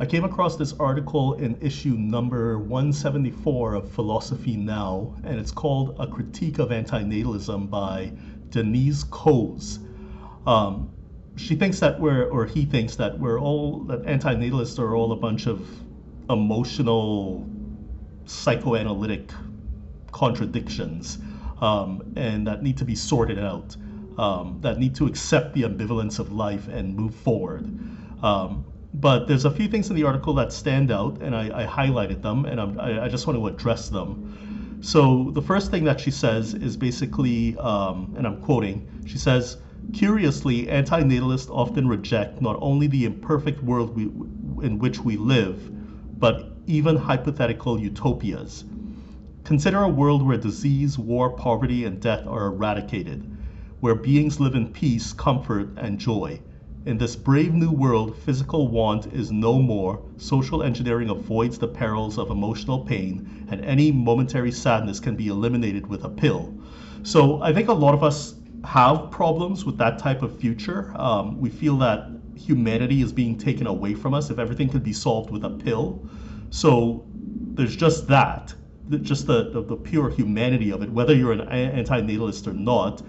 I came across this article in issue number 174 of Philosophy Now, and it's called A Critique of Antinatalism by Deniz Kose. She thinks that he thinks that that antinatalists are all a bunch of emotional, psychoanalytic contradictions, and that need to be sorted out, that need to accept the ambivalence of life and move forward. But there's a few things in the article that stand out, and I highlighted them, and I just want to address them. So the first thing that she says is basically, and I'm quoting, she says, "Curiously, antinatalists often reject not only the imperfect world in which we live, but even hypothetical utopias. Consider a world where disease, war, poverty, and death are eradicated, where beings live in peace, comfort, and joy. In this brave new world, physical want is no more, social engineering avoids the perils of emotional pain, and any momentary sadness can be eliminated with a pill." So I think a lot of us have problems with that type of future. We feel that humanity is being taken away from us if everything could be solved with a pill. So there's just that, just the pure humanity of it, whether you're an antinatalist or not.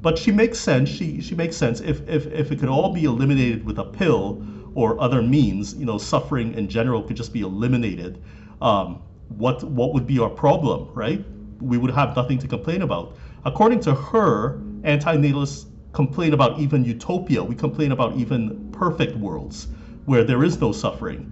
But she makes sense. She makes sense. If it could all be eliminated with a pill or other means, suffering in general could just be eliminated. What would be our problem, right? We would have nothing to complain about. According to her, antinatalists complain about even utopia. We complain about even perfect worlds where there is no suffering.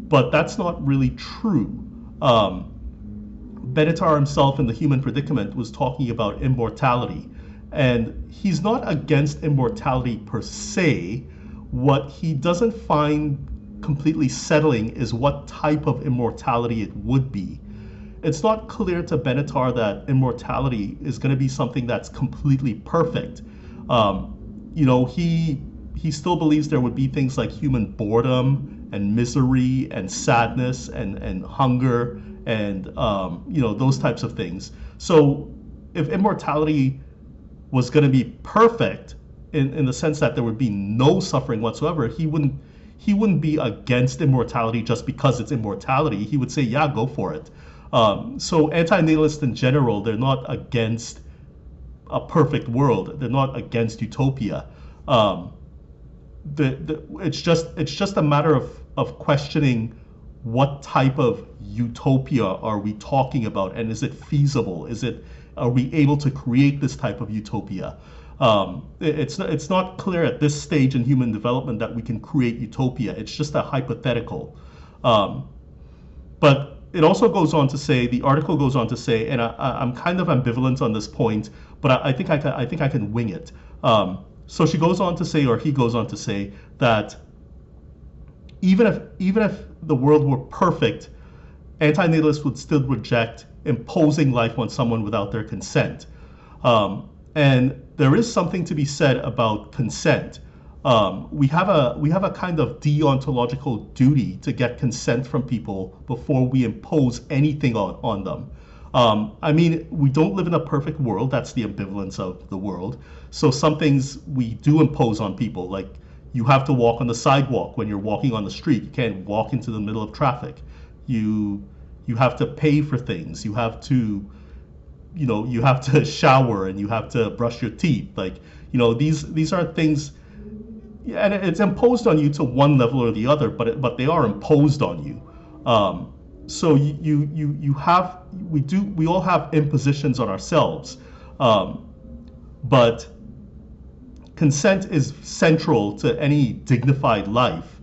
But that's not really true. Benatar himself in The Human Predicament was talking about immortality. And he's not against immortality per se. What he doesn't find completely settling is what type of immortality it would be. It's not clear to Benatar that immortality is going to be something that's completely perfect. He still believes there would be things like human boredom and misery and sadness and hunger and those types of things. So if immortality was going to be perfect in the sense that there would be no suffering whatsoever, he wouldn't be against immortality just because it's immortality. He would say, yeah, go for it. So antinatalists in general, they're not against a perfect world. They're not against utopia. It's just a matter of questioning what type of utopia are we talking about, and is it feasible? Are we able to create this type of utopia? It's not clear at this stage in human development that we can create utopia. It's just a hypothetical. But it also goes on to say, the article goes on to say, and I'm kind of ambivalent on this point, but I think I can wing it. So she goes on to say, or he goes on to say, that even if the world were perfect, antinatalists would still reject imposing life on someone without their consent. And there is something to be said about consent. We have a kind of deontological duty to get consent from people before we impose anything on them. We don't live in a perfect world. That's the ambivalence of the world. So some things we do impose on people, like you have to walk on the sidewalk when you're walking on the street. You can't walk into the middle of traffic. You have to pay for things. You have to shower and you have to brush your teeth. These are things, and it's imposed on you to one level or the other, but they are imposed on you. So we all have impositions on ourselves, but consent is central to any dignified life.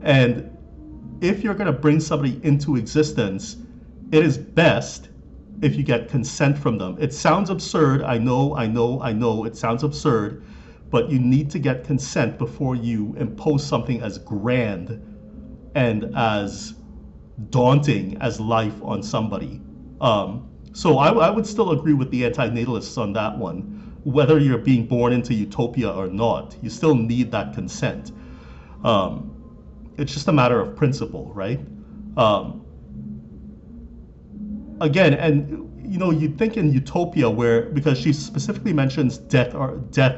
And if you're going to bring somebody into existence, it is best if you get consent from them. It sounds absurd. I know, it sounds absurd, but you need to get consent before you impose something as grand and as daunting as life on somebody. So I would still agree with the antinatalists on that one. Whether you're being born into utopia or not, you still need that consent. It's just a matter of principle, right? Again, and you'd think in utopia, because she specifically mentions death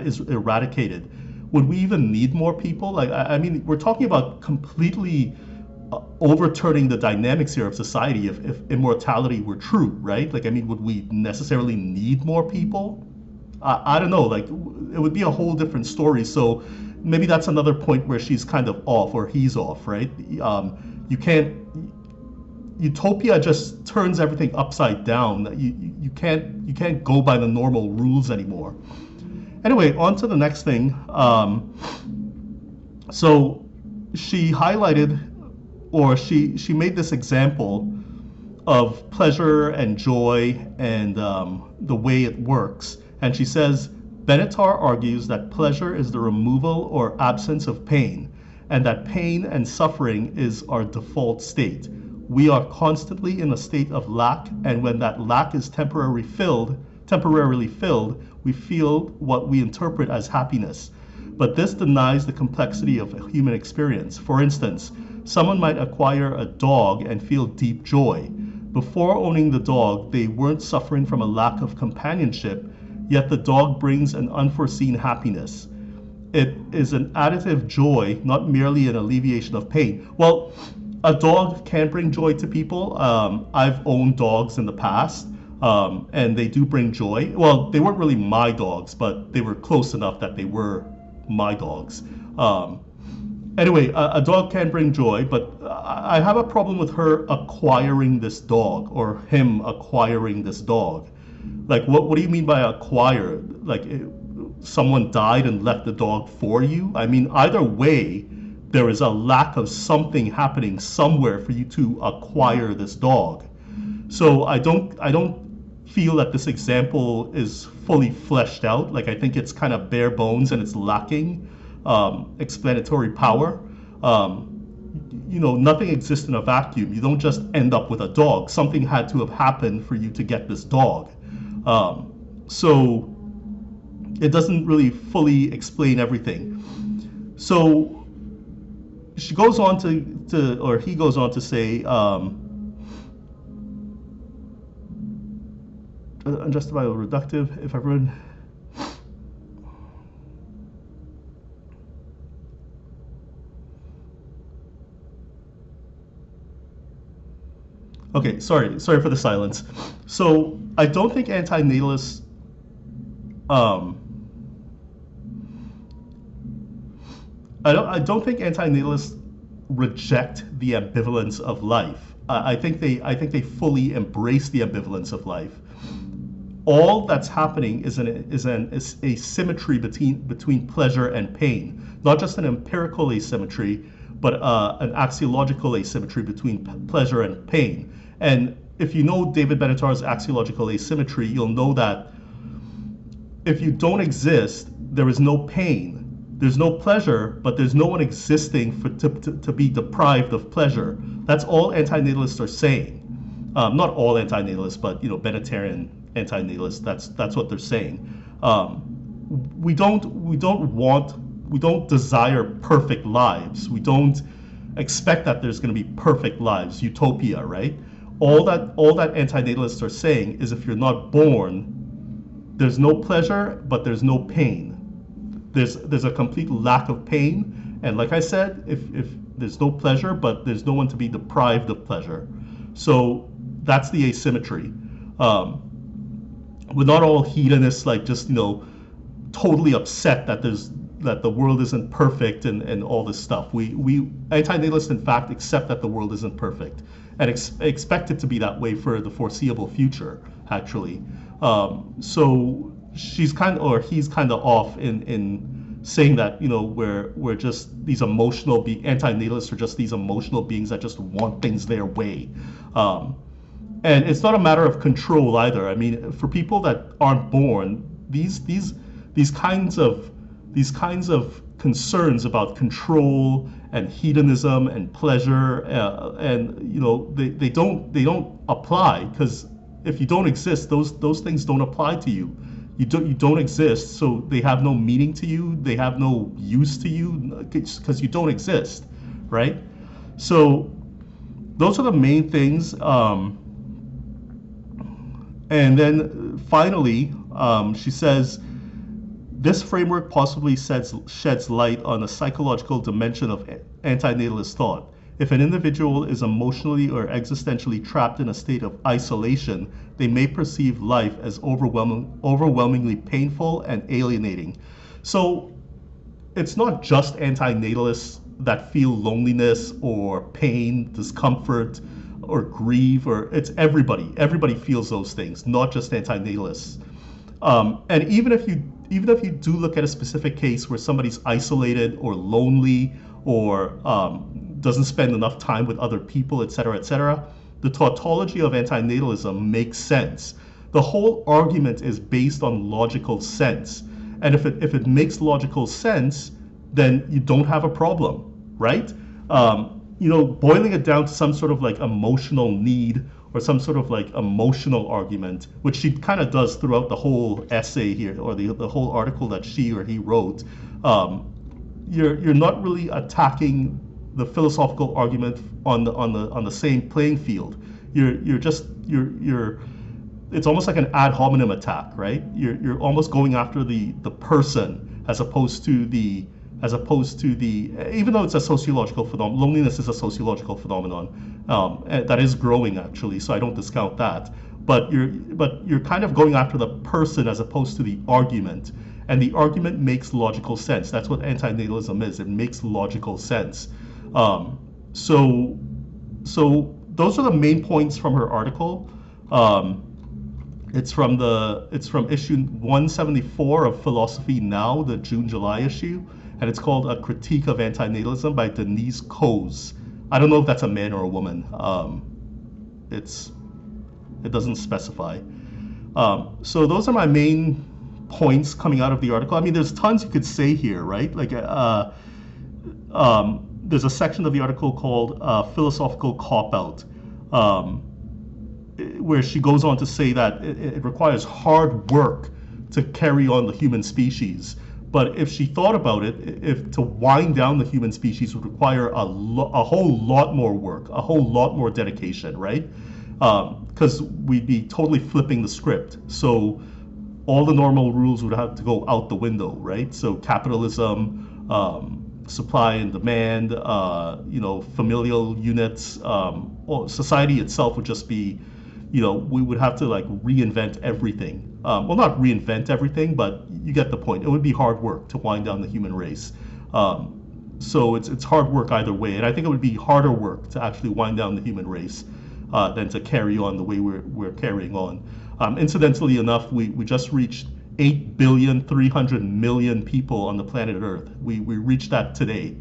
is eradicated, would we even need more people? We're talking about completely overturning the dynamics here of society if immortality were true, right? Like, I mean, would we necessarily need more people? I don't know, like, it would be a whole different story. So maybe that's another point where she's kind of off, or he's off, right? You can't, utopia just turns everything upside down. You can't go by the normal rules anymore. Anyway, on to the next thing. So she highlighted, or she made this example of pleasure and joy and the way it works. And she says, Benatar argues that pleasure is the removal or absence of pain, and that pain and suffering is our default state. We are constantly in a state of lack, and when that lack is temporarily filled, we feel what we interpret as happiness. But this denies the complexity of a human experience. For instance, someone might acquire a dog and feel deep joy. Before owning the dog, they weren't suffering from a lack of companionship, yet the dog brings an unforeseen happiness. It is an additive joy, not merely an alleviation of pain. Well, a dog can bring joy to people. I've owned dogs in the past, and they do bring joy. Well, they weren't really my dogs, but they were close enough that they were my dogs. Anyway, a dog can bring joy, but I have a problem with her acquiring this dog, or him acquiring this dog. Like, what do you mean by acquire? Like, someone died and left the dog for you? I mean, either way, there is a lack of something happening somewhere for you to acquire this dog. So I don't feel that this example is fully fleshed out. Like, I think it's kind of bare bones and it's lacking explanatory power. Nothing exists in a vacuum. You don't just end up with a dog. Something had to have happened for you to get this dog. So it doesn't really fully explain everything. So she goes on or he goes on to say, unjustifiable, reductive, if I've read. Okay, sorry for the silence. So I don't think antinatalists I don't think antinatalists reject the ambivalence of life. I think they fully embrace the ambivalence of life. All that's happening is a symmetry between pleasure and pain, not just an empirical asymmetry, but an axiological asymmetry between pleasure and pain. And if you know David Benatar's axiological asymmetry, you'll know that if you don't exist, there is no pain. There's no pleasure, but there's no one existing to be deprived of pleasure. That's all antinatalists are saying. Not all antinatalists, but Benatarian antinatalists. That's what they're saying. We don't desire perfect lives. We don't expect that there's going to be perfect lives, utopia, right? All that antinatalists are saying is if you're not born, there's no pleasure, but there's no pain. There's a complete lack of pain, and like I said, if there's no pleasure, but there's no one to be deprived of pleasure. So that's the asymmetry. We're not all hedonists, like just totally upset that the world isn't perfect and all this stuff. We antinatalists, in fact, accept that the world isn't perfect and expect it to be that way for the foreseeable future, actually. So he's kind of off in saying that we're just these emotional antinatalists are just these emotional beings that just want things their way. And it's not a matter of control either. I mean, for people that aren't born, these kinds of concerns about control and hedonism and pleasure, they don't apply, because if you don't exist, those things don't apply to you. You don't exist, so they have no meaning to you. They have no use to you because you don't exist, right? So those are the main things. And then finally, she says, this framework possibly sheds light on a psychological dimension of antinatalist thought. If an individual is emotionally or existentially trapped in a state of isolation, they may perceive life as overwhelmingly painful and alienating. So it's not just antinatalists that feel loneliness or pain, discomfort, or grieve, or it's everybody. Everybody feels those things, not just antinatalists. And even if you do look at a specific case where somebody's isolated or lonely or doesn't spend enough time with other people, etc., the tautology of antinatalism makes sense. The whole argument is based on logical sense. And if it makes logical sense, then you don't have a problem, right? Boiling it down to some sort of like emotional need or some sort of like emotional argument, which she kind of does throughout the whole essay here, or the whole article that she or he wrote, you're not really attacking the philosophical argument on the same playing field. You're it's almost like an ad hominem attack, right? You're almost going after the person as opposed to the even though it's a sociological phenomenon. Loneliness is a sociological phenomenon that is growing actually, so I don't discount that. But you're kind of going after the person as opposed to the argument, and the argument makes logical sense. That's what antinatalism is. It makes logical sense. So those are the main points from her article. It's from issue 174 of Philosophy Now, the June-July issue, and it's called A Critique of Antinatalism by Deniz Kose. I don't know if that's a man or a woman. It doesn't specify. So those are my main points coming out of the article. I mean, there's tons you could say here, right? Like, there's a section of the article called Philosophical Cop-Out, where she goes on to say that it requires hard work to carry on the human species. But if she thought about it, if to wind down the human species would require a whole lot more work, a whole lot more dedication, right? Because we'd be totally flipping the script. So all the normal rules would have to go out the window, right? So capitalism, supply and demand, familial units, society itself would just be, we would have to like reinvent everything. Well, not reinvent everything, but you get the point. It would be hard work to wind down the human race. So it's hard work either way, and I think it would be harder work to actually wind down the human race than to carry on the way we're carrying on. Incidentally enough, we just reached 8,300,000,000 people on the planet Earth. We reached that today,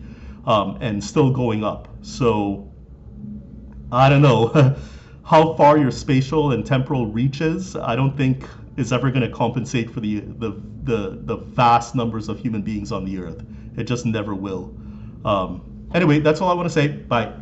and still going up. So I don't know how far your spatial and temporal reach is. I don't think is ever going to compensate for the vast numbers of human beings on the Earth. It just never will. Anyway, that's all I want to say. Bye.